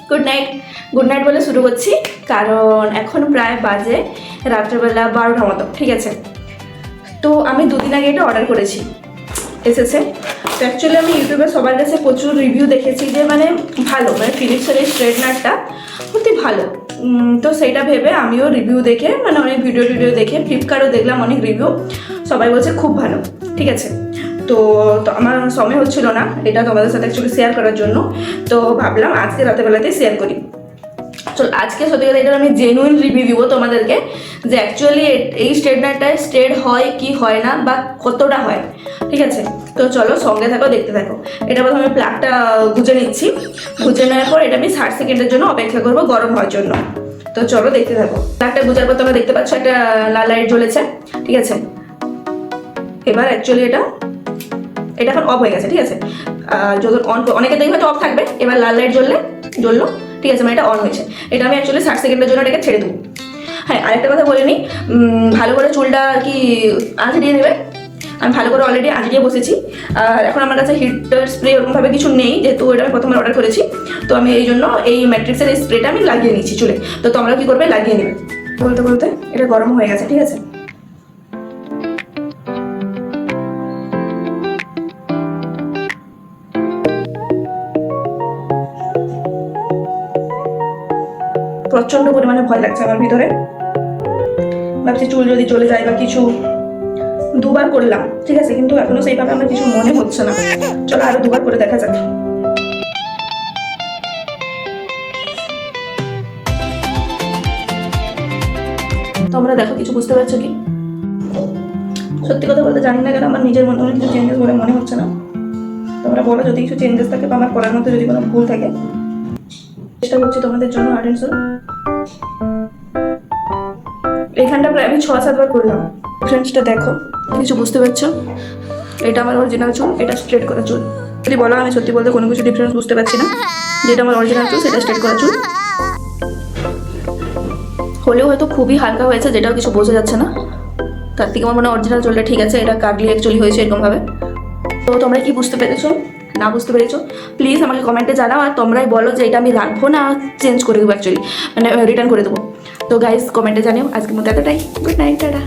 Good night বলে শুরু করছি, কারণ এখন প্রায় বাজে রাত্রেবেলা 12টা মতো, ঠিক আছে। তো আমি দুদিন আগে এটা অর্ডার করেছি, এসেছে। তো অ্যাকচুয়ালি আমি ইউটিউবে সবার কাছে প্রচুর রিভিউ দেখেছি যে মানে ভালো, মানে ফিলিপসের এই স্ট্রেটনারটা সত্যি ভালো। তো সেইটা ভেবে আমিও রিভিউ দেখে, মানে অনেক ভিডিও দেখে, ফ্লিপকার্টও দেখলাম অনেক রিভিউ, সবাই বলছে খুব ভালো, ঠিক আছে। তো আমার সময় হচ্ছিল না এটা তোমাদের সাথে অ্যাকচুয়ালি শেয়ার করার জন্য, তো ভাবলাম আজকে রাতেবেলাতেই শেয়ার করি। তো আজকে সত্যি কথা এটার আমি জেনুইন রিভিউ দিব তোমাদেরকে, যে অ্যাকচুয়ালি এই স্ট্রেটনারটায় স্ট্রেট হয় কি হয় না, বা কতটা হয়, ঠিক আছে। তো চলো সঙ্গে থাকো, দেখতে থাকো। এটা প্রথমে প্লাগটা গুজে নিচ্ছি, গুজে নেওয়ার পর এটা আমি 60 সেকেন্ডের জন্য অপেক্ষা করবো গরম হওয়ার জন্য। তো চলো দেখতে থাকো। প্লাগটা গুজার পর তোমরা দেখতে পাচ্ছ একটা লাল লাইট জ্বলেছে, ঠিক আছে। এবার অ্যাকচুয়ালি এটা এখন অফ হয়ে গেছে, ঠিক আছে। যখন অন, অনেকে দেখবে হয়তো অফ থাকবে, এবার লাল লাইট জ্বললো, ঠিক আছে, মানে এটা অন হয়েছে। এটা আমি অ্যাকচুয়ালি 60 সেকেন্ডের জন্য এটাকে ছেড়ে দেবো। হ্যাঁ, আরেকটা কথা বলে নিই, ভালো করে চুলটা আর কি আঁচড়িয়ে নেবে। আমি ভালো করে অলরেডি আঁচড়িয়ে বসেছি। আর এখন আমার কাছে হিটার স্প্রে ওরকমভাবে কিছু নেই, যেহেতু এটা আমি প্রথমবার অর্ডার করেছি। তো আমি এই জন্য এই ম্যাট্রিক্সের এই স্প্রেটা আমি লাগিয়ে নিচ্ছি চুলে। তো তোমরা কী করবে, লাগিয়ে নেবে। বলতে বলতে এটা গরম হয়ে গেছে, ঠিক আছে। প্রচণ্ড পরিমাণে ভয় লাগছে আমার ভিতরে, ভাবছি চুল যদি চলে যায় বা কিছু। দুবার করলাম, ঠিক আছে, কিন্তু এখনো সেইভাবে আমার কিছু মনে হচ্ছে না। চলো আরো দুবার করে দেখা যাক। তোমরা দেখো কিছু বুঝতে পারছো কি? সত্যি কথা বলতে জানি না কেন আমার নিজের মধ্যে কিছু চেঞ্জেস বলে মনে হচ্ছে না। তোমরা বলো যদি কিছু চেঞ্জেস থাকে বা আমার করার মধ্যে যদি কোনো ভুল থাকে। চেষ্টা করছি তোমাদের জন্য হার্ড অ্যান্ড সোল। এখানটা প্রায় আমি 6-7 বার করলাম। ডিফারেন্সটা দেখো, কিছু বুঝতে পারছো? এটা আমার অরিজিনাল চুল, এটা স্ট্রেট করা চুল। যদি বলো আমি সত্যি বলতে কোনো কিছু ডিফারেন্স বুঝতে পারছি না। যেটা আমার অরিজিনাল চুল সেটা স্ট্রেট করা চুল, হলেও হয়তো খুবই হালকা হয়েছে, যেটাও কিছু বোঝা যাচ্ছে না। তার থেকে আমার মনে হয় অরিজিনাল চুলটা ঠিক আছে, এটা কাটলি অ্যাকচুয়ালি হয়েছে এরকমভাবে। তো তোমরা কি বুঝতে পেরেছো না বুঝতে পেরেছো প্লিজ আমাকে কমেন্টে জানাও। আর তোমরাই বলো যে এটা আমি রাখবো না চেঞ্জ করে দেবো, অ্যাকচুয়ালি মানে রিটার্ন করে দেবো। তো গাইজ কমেন্টে জানিও। আজকের মতো এতটাই। Good night, tata.